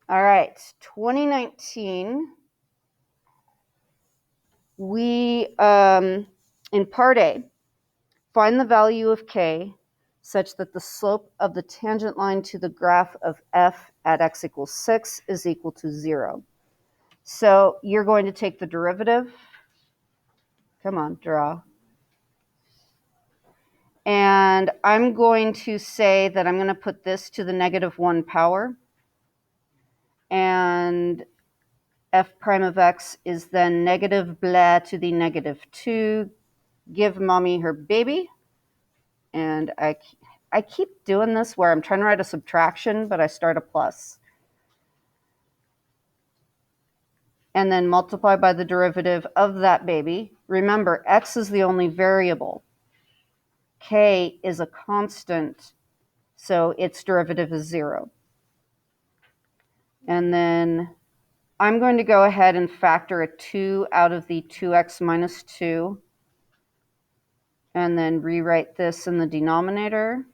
All right, 2019, we, in part A, find the value of k such that the slope of the tangent line to the graph of f at x equals 6 is equal to 0. So you're going to take the derivative. Come on, draw. And I'm going to say that I'm going to put this to the -1 power. And f prime of x is then negative blah to the -2. Give mommy her baby. And I keep doing this where I'm trying to write a subtraction, but I start a plus. And then multiply by the derivative of that baby. Remember, x is the only variable. K is a constant, so its derivative is 0. And then I'm going to go ahead and factor a 2 out of the 2x minus 2, and then rewrite this in the denominator.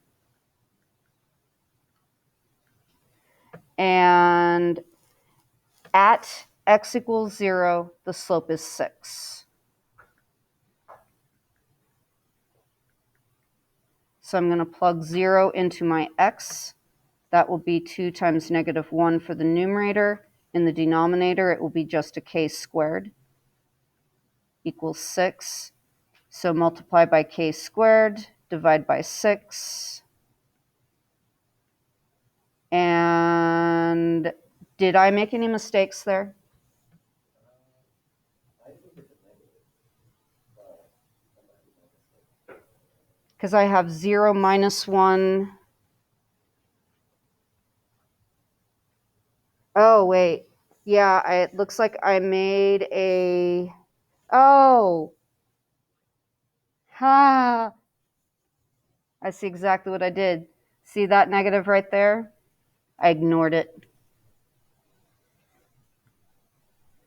And at x equals 0, the slope is 6. So I'm going to plug 0 into my x. That will be 2 times -1 for the numerator. In the denominator, it will be just a k squared equals 6. So multiply by k squared, divide by 6. And did I make any mistakes there? Because I have 0 minus 1. Oh, wait. Yeah, it looks like I made a... Oh! Ha! I see exactly what I did. See that negative right there? I ignored it.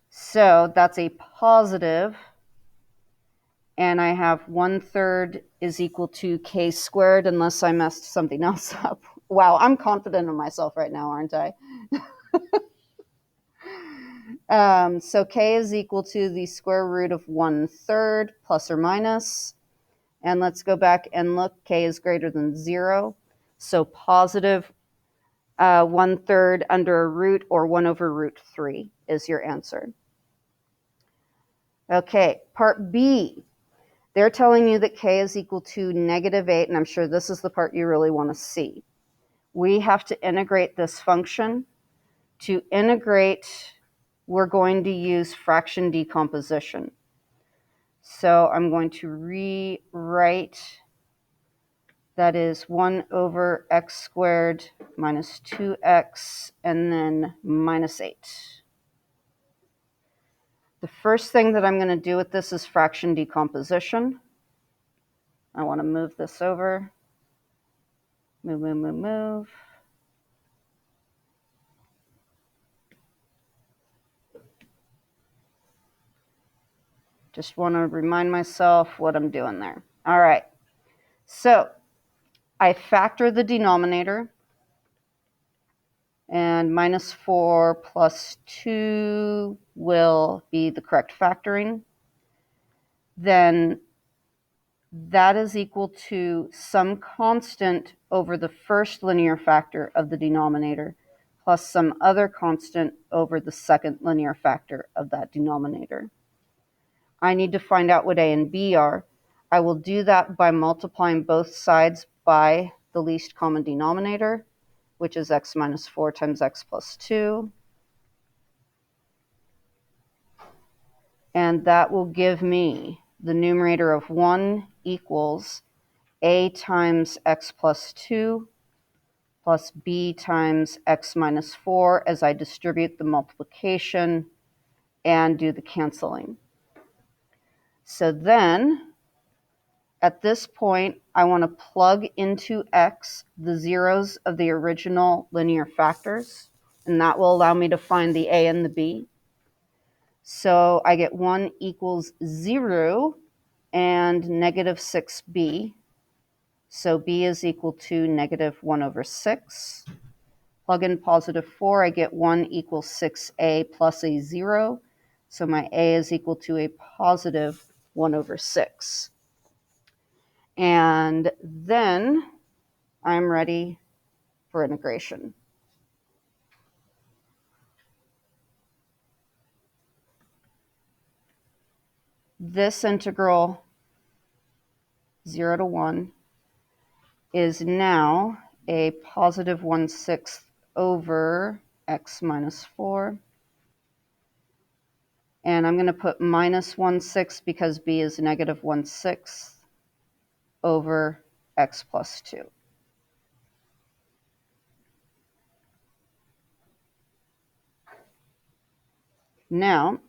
So that's a positive. And I have 1/3 is equal to k squared, unless I messed something else up. Wow, I'm confident in myself right now, aren't I? So k is equal to the square root of 1/3 plus or minus. And let's go back and look. K is greater than 0. So positive 1/3 under a root, or 1 over root 3 is your answer. Okay, part B. They're telling you that k is equal to -8, and I'm sure this is the part you really want to see. We have to integrate this function. To integrate, we're going to use fraction decomposition. So I'm going to rewrite, that is 1 over x squared minus 2x, and then minus 8. The first thing that I'm going to do with this is fraction decomposition. I want to move this over. Move, move, move, move. Just want to remind myself what I'm doing there. All right. So I factor the denominator, and -4 plus 2 will be the correct factoring. Then that is equal to some constant over the first linear factor of the denominator plus some other constant over the second linear factor of that denominator. I need to find out what a and b are. I will do that by multiplying both sides by the least common denominator, which is x minus 4 times x plus 2. And that will give me the numerator of 1 equals a times x plus 2 plus b times x minus 4 as I distribute the multiplication and do the canceling. So then, at this point, I want to plug into x the zeros of the original linear factors, and that will allow me to find the a and the b. So I get 1 equals 0 and -6b. So b is equal to -1 over 6. Plug in positive 4, I get 1 equals 6a plus a 0. So my a is equal to a positive 1 over 6. And then I'm ready for integration. This integral 0 to 1 is now a positive 1/6 over x minus 4. And I'm going to put minus 1/6 because b is negative 1/6 over x plus 2. Now,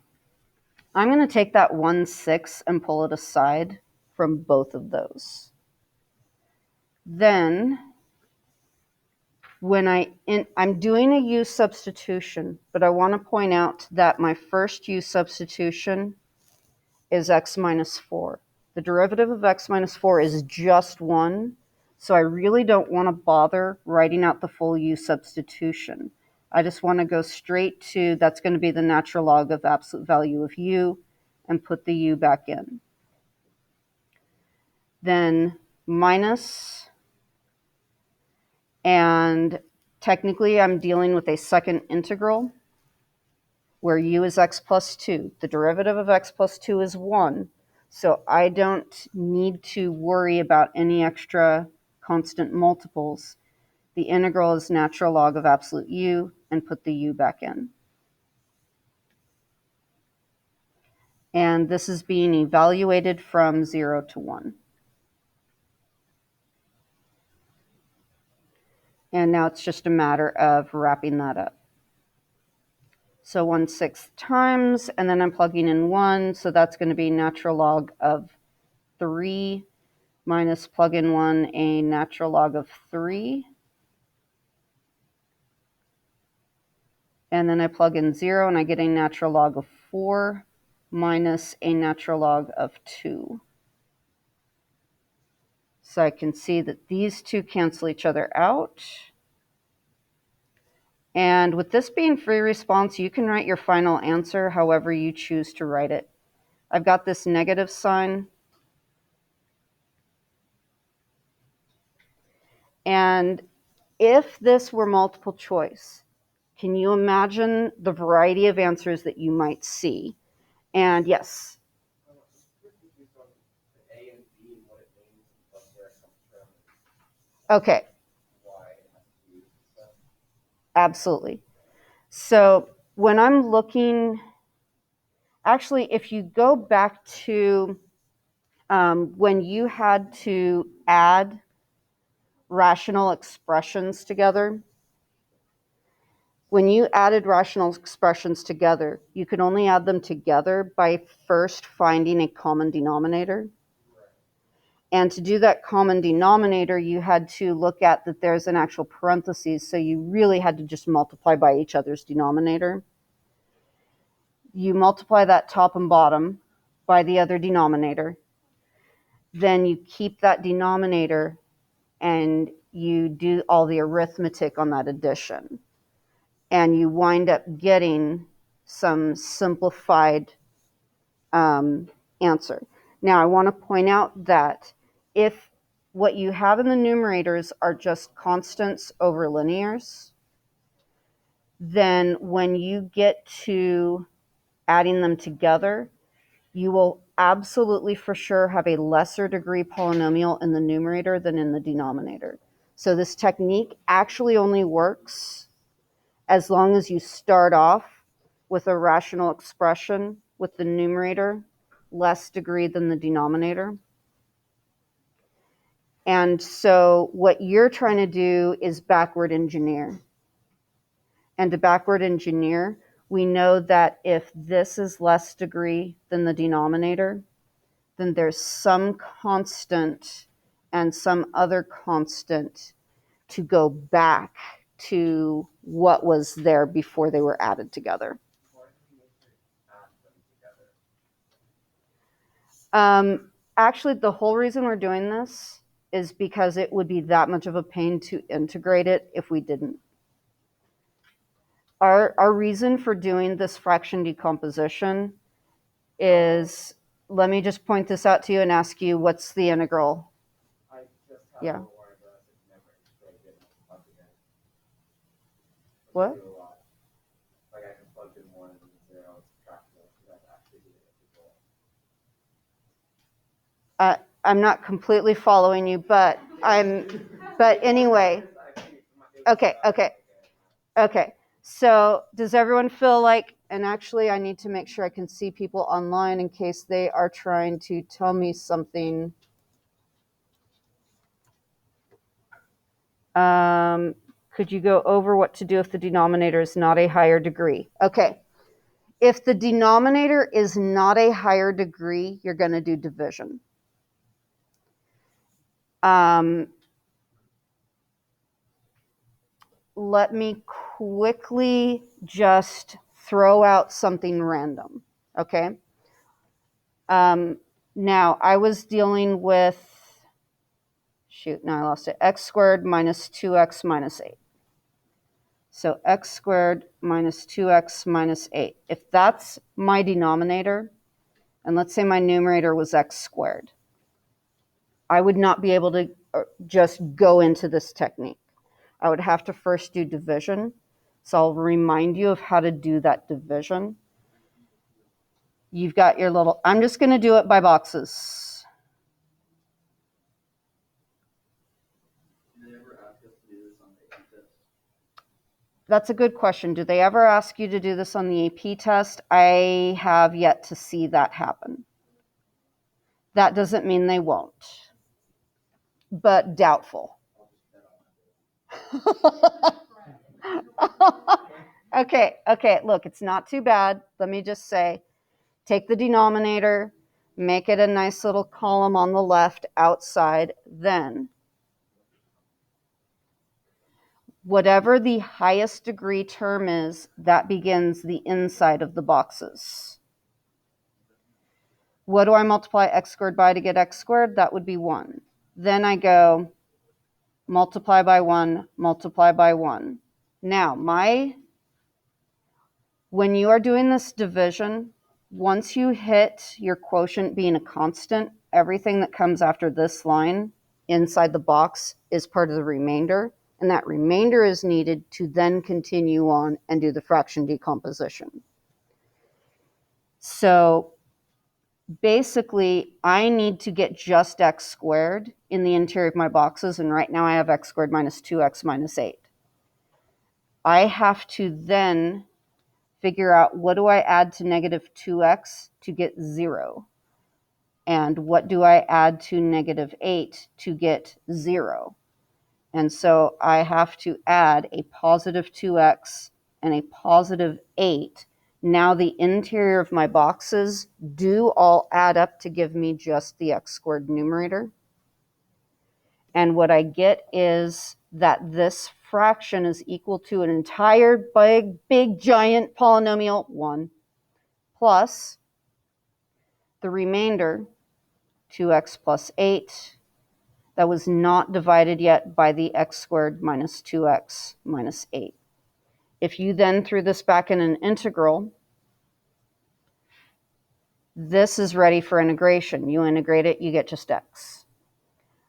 I'm going to take that 1/6 and pull it aside from both of those. Then, when I'm doing a u substitution, but I want to point out that my first u substitution is x minus 4. The derivative of x minus 4 is just 1, so I really don't want to bother writing out the full u substitution. I just want to go straight to, that's going to be the natural log of absolute value of u, and put the u back in. Then minus, and technically I'm dealing with a second integral where u is x plus 2. The derivative of x plus 2 is 1, so I don't need to worry about any extra constant multiples. The integral is natural log of absolute u, and put the u back in. And this is being evaluated from 0 to 1. And now it's just a matter of wrapping that up. So 1/6 times, and then I'm plugging in 1, so that's going to be natural log of 3 minus plug in 1, a natural log of 3. And then I plug in 0, and I get a natural log of 4 minus a natural log of 2. So I can see that these two cancel each other out. And with this being free response, you can write your final answer however you choose to write it. I've got this negative sign. And if this were multiple choice, can you imagine the variety of answers that you might see? And yes. Okay. Absolutely. So when I'm looking, actually, if you go back to when you had to add rational expressions together, when you added rational expressions together, you could only add them together by first finding a common denominator. And to do that common denominator, you had to look at that there's an actual parentheses, so you really had to just multiply by each other's denominator. You multiply that top and bottom by the other denominator. Then you keep that denominator and you do all the arithmetic on that addition. And you wind up getting some simplified answer. Now, I want to point out that if what you have in the numerators are just constants over linears, then when you get to adding them together, you will absolutely for sure have a lesser degree polynomial in the numerator than in the denominator. So this technique actually only works as long as you start off with a rational expression with the numerator less degree than the denominator. And so what you're trying to do is backward engineer. And to backward engineer, we know that if this is less degree than the denominator, then there's some constant and some other constant to go back to what was there before they were added together. Actually, the whole reason we're doing this is because it would be that much of a pain to integrate it if we didn't. Our reason for doing this fraction decomposition is, let me just point this out to you and ask you, what's the integral? Yeah. What? I'm not completely following you, but anyway. Okay. So does everyone feel like, and actually I need to make sure I can see people online in case they are trying to tell me something. Could you go over what to do if the denominator is not a higher degree? Okay. If the denominator is not a higher degree, you're going to do division. Let me quickly just throw out something random, okay? Now, I was dealing with, now I lost it, x squared minus 2x minus 8. So x squared minus 2x minus 8. If that's my denominator, and let's say my numerator was x squared, I would not be able to just go into this technique. I would have to first do division. So I'll remind you of how to do that division. You've got your little, I'm just going to do it by boxes. That's a good question. Do they ever ask you to do this on the AP test? I have yet to see that happen. That doesn't mean they won't, but doubtful. Okay, look, it's not too bad. Let me just say, take the denominator, make it a nice little column on the left outside, then whatever the highest degree term is, that begins the inside of the boxes. What do I multiply x squared by to get x squared? That would be 1. Then I go multiply by 1, multiply by 1. Now, when you are doing this division, once you hit your quotient being a constant, everything that comes after this line inside the box is part of the remainder, and that remainder is needed to then continue on and do the fraction decomposition. So basically, I need to get just x squared in the interior of my boxes, and right now I have x squared minus 2x minus 8. I have to then figure out, what do I add to negative 2x to get 0? And what do I add to negative 8 to get 0? And so I have to add a positive 2x and a positive 8. Now the interior of my boxes do all add up to give me just the x squared numerator. And what I get is that this fraction is equal to an entire big giant polynomial 1 plus the remainder 2x plus 8 that was not divided yet by the x squared minus 2x minus 8. If you then threw this back in an integral, this is ready for integration. You integrate it, you get just x.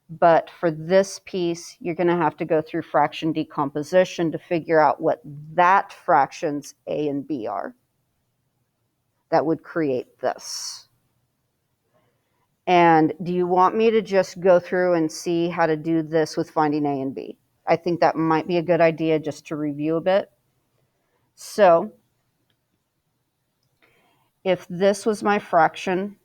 But for this piece, you're going to have to go through fraction decomposition to figure out what that fraction's a and b are. That would create this. And do you want me to just go through and see how to do this with finding a and b? I think that might be a good idea just to review a bit. So if this was my fraction,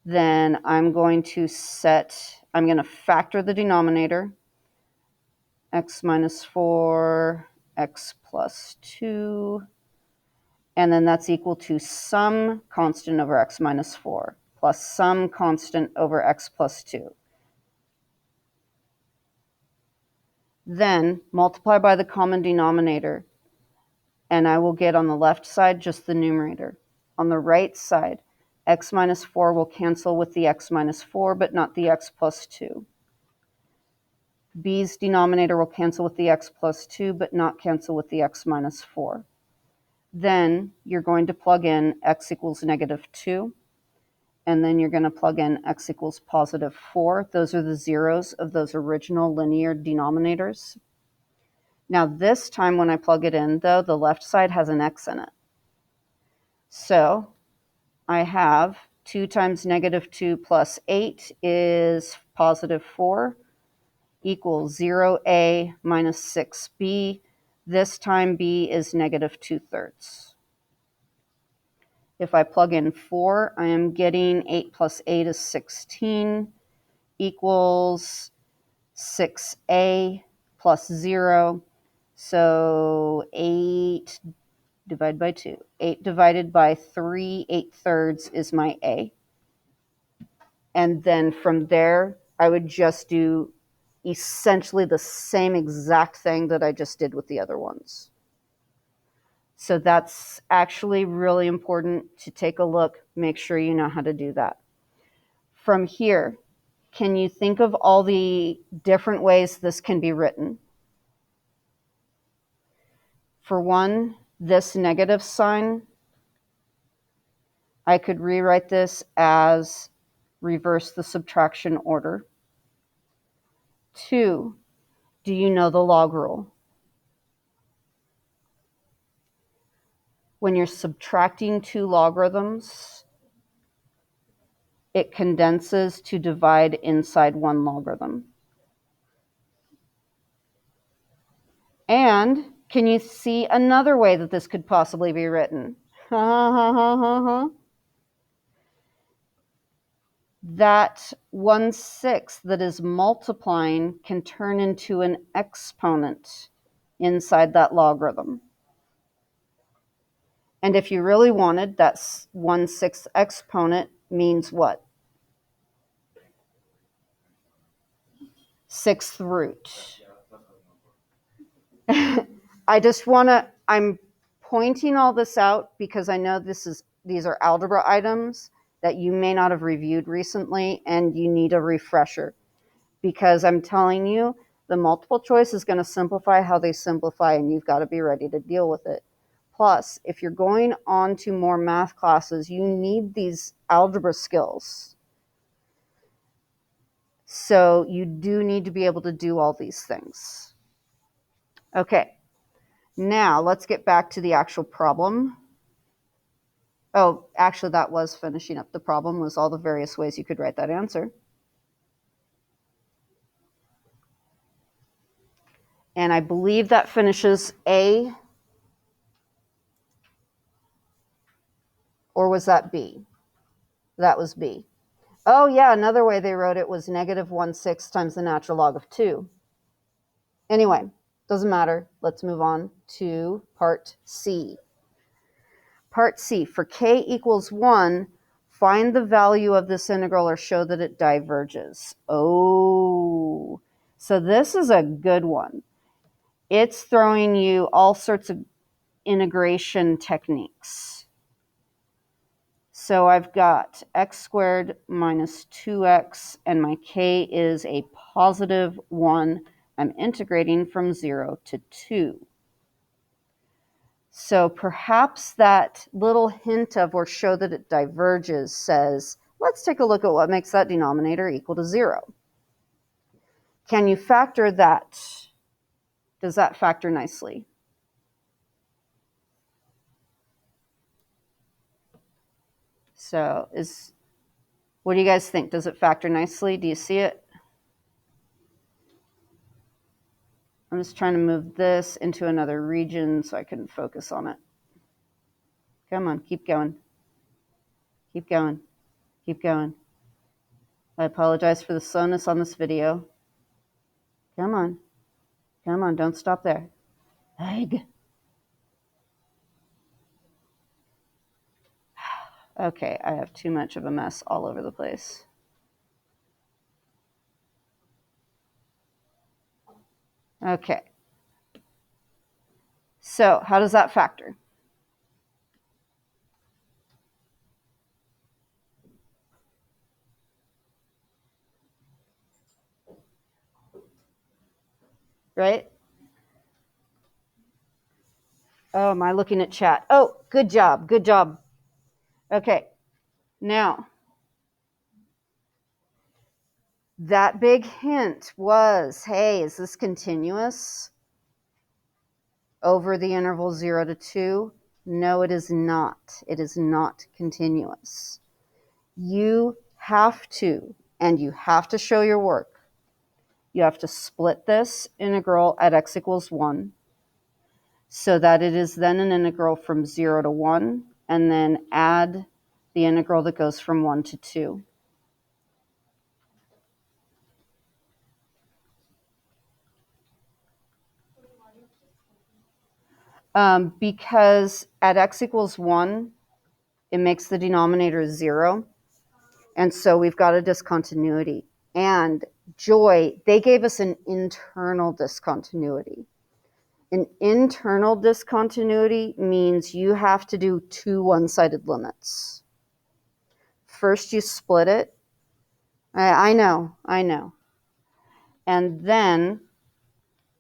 then I'm going to factor the denominator, x minus 4, x plus 2, and then that's equal to some constant over x minus 4 plus some constant over x plus 2. Then multiply by the common denominator, and I will get on the left side just the numerator. On the right side, x minus 4 will cancel with the x minus 4, but not the x plus 2. b's denominator will cancel with the x plus 2, but not cancel with the x minus 4. Then you're going to plug in x equals negative 2, and then you're going to plug in x equals positive 4. Those are the zeros of those original linear denominators. Now this time when I plug it in, though, the left side has an x in it. So I have 2 times negative 2 plus 8 is positive 4 equals 0a minus 6b. This time b is negative 2/3. If I plug in 4, I am getting 8 plus 8 is 16 equals 6a plus 0. So 8 divided by 2. 8 divided by 3 8/3 is my a. And then from there, I would just do essentially the same exact thing that I just did with the other ones. So that's actually really important to take a look, make sure you know how to do that. From here, can you think of all the different ways this can be written? For one, this negative sign, I could rewrite this as reverse the subtraction order. 2, do you know the log rule? When you're subtracting 2 logarithms, it condenses to divide inside 1 logarithm. And can you see another way that this could possibly be written? That 1/6 that is multiplying can turn into an exponent inside that logarithm. And if you really wanted, that 1/6 exponent means what? 6th root. I'm pointing all this out because I know these are algebra items that you may not have reviewed recently and you need a refresher. Because I'm telling you, the multiple choice is going to simplify how they simplify, and you've got to be ready to deal with it. Plus, if you're going on to more math classes, you need these algebra skills. So you do need to be able to do all these things. Okay, now let's get back to the actual problem. Oh, actually, that was finishing up the problem, was all the various ways you could write that answer. And I believe that finishes A. Or was that B? That was B. Oh, yeah, another way they wrote it was negative 1/6 times the natural log of 2. Anyway, doesn't matter. Let's move on to part C. Part C, for k equals 1, find the value of this integral or show that it diverges. Oh, so this is a good one. It's throwing you all sorts of integration techniques. So I've got x squared minus 2x, and my k is a positive 1. I'm integrating from 0 to 2. So perhaps that little hint of or show that it diverges says, let's take a look at what makes that denominator equal to 0. Can you factor that? Does that factor nicely? So what do you guys think? Does it factor nicely? Do you see it? I'm just trying to move this into another region so I can focus on it. Come on, keep going. Keep going. Keep going. I apologize for the slowness on this video. Come on. Come on, don't stop there. Egg. Okay, I have too much of a mess all over the place. Okay. So, how does that factor? right? Oh, am I looking at chat? Oh, good job, good job. Okay, now, that big hint was, hey, is this continuous over the interval 0 to 2? No, it is not. It is not continuous. You have to, and you have to show your work. You have to split this integral at x equals 1 so that it is then an integral from 0 to 1, and then add the integral that goes from 1 to 2. Because at x equals 1, it makes the denominator 0. And so we've got a discontinuity. And joy, they gave us an internal discontinuity. An internal discontinuity means you have to do two one-sided limits. First, you split it. I know. And then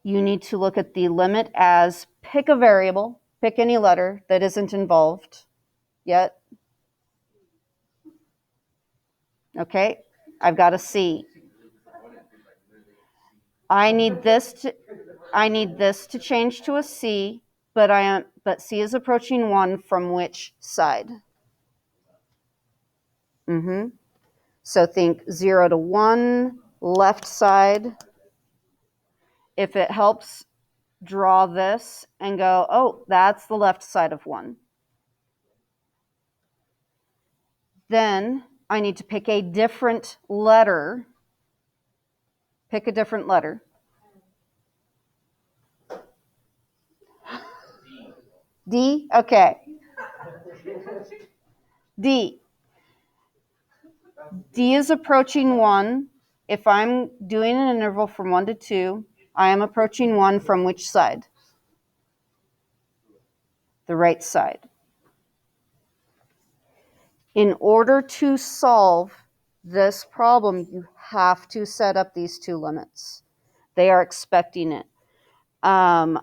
you need to look at the limit as pick a variable, pick any letter that isn't involved yet. Okay, I've got a C. I need this to change to a C, but C is approaching 1 from which side? So think 0 to 1, left side. If it helps, draw this and go, oh, that's the left side of 1. Then I need to pick a different letter. Pick a different letter. D? Okay. D. D is approaching 1. If I'm doing an interval from 1 to 2, I am approaching 1 from which side? The right side. In order to solve this problem, you have to set up these two limits. They are expecting it. And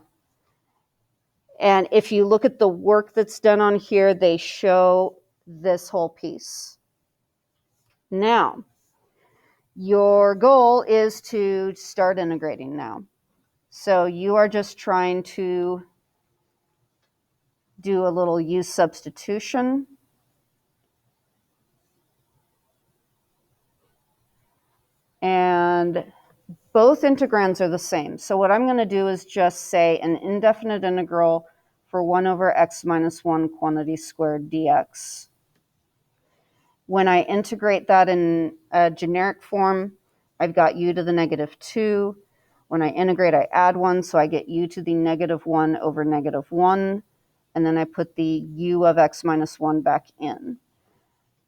if you look at the work that's done on here, they show this whole piece. Now, your goal is to start integrating now. So you are just trying to do a little use substitution. And both integrands are the same. So what I'm going to do is just say an indefinite integral for 1 over x minus 1 quantity squared dx. When I integrate that in a generic form, I've got u to the negative 2. When I integrate, I add 1, so I get u to the negative 1 over negative 1. And then I put the u of x minus 1 back in.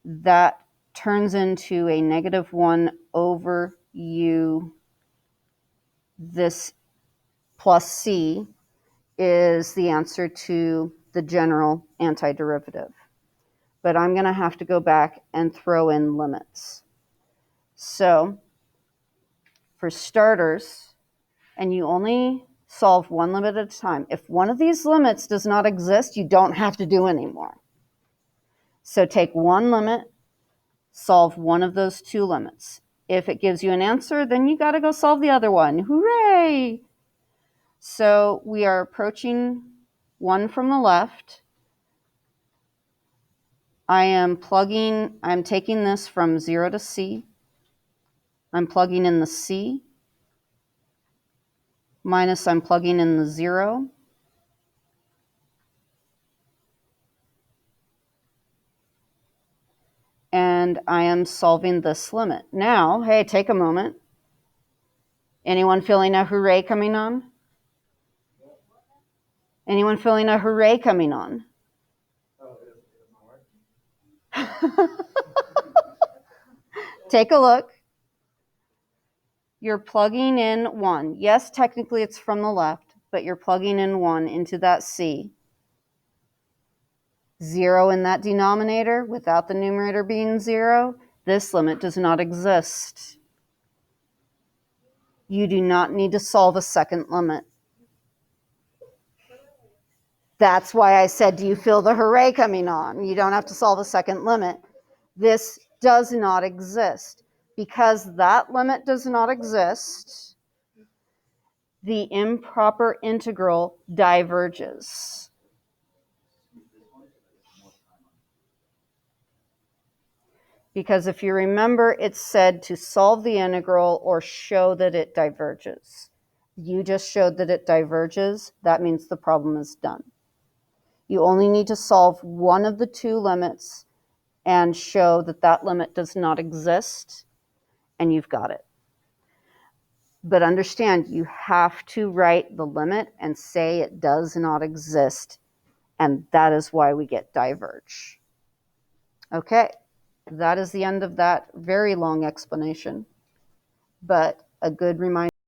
That turns into a negative 1 over u. This plus c is the answer to the general antiderivative. But I'm going to have to go back and throw in limits. So for starters, and you only solve one limit at a time. If one of these limits does not exist, you don't have to do any more. So take one limit, solve one of those two limits. If it gives you an answer, then you got to go solve the other one. Hooray! So we are approaching 1 from the left. I'm taking this from 0 to c. I'm plugging in the c, minus I'm plugging in the 0. And I am solving this limit. Now, hey, take a moment. Anyone feeling a hooray coming on? Anyone feeling a hooray coming on? Take a look. You're plugging in 1. Yes, technically it's from the left, but you're plugging in 1 into that c. 0 in that denominator without the numerator being 0. This limit does not exist. You do not need to solve a second limit. That's why I said, do you feel the hooray coming on? You don't have to solve a second limit. This does not exist. Because that limit does not exist, the improper integral diverges. Because if you remember, it said to solve the integral or show that it diverges. You just showed that it diverges. That means the problem is done. You only need to solve one of the two limits and show that that limit does not exist, and you've got it. But understand, you have to write the limit and say it does not exist, and that is why we get diverge. Okay, that is the end of that very long explanation, but a good reminder.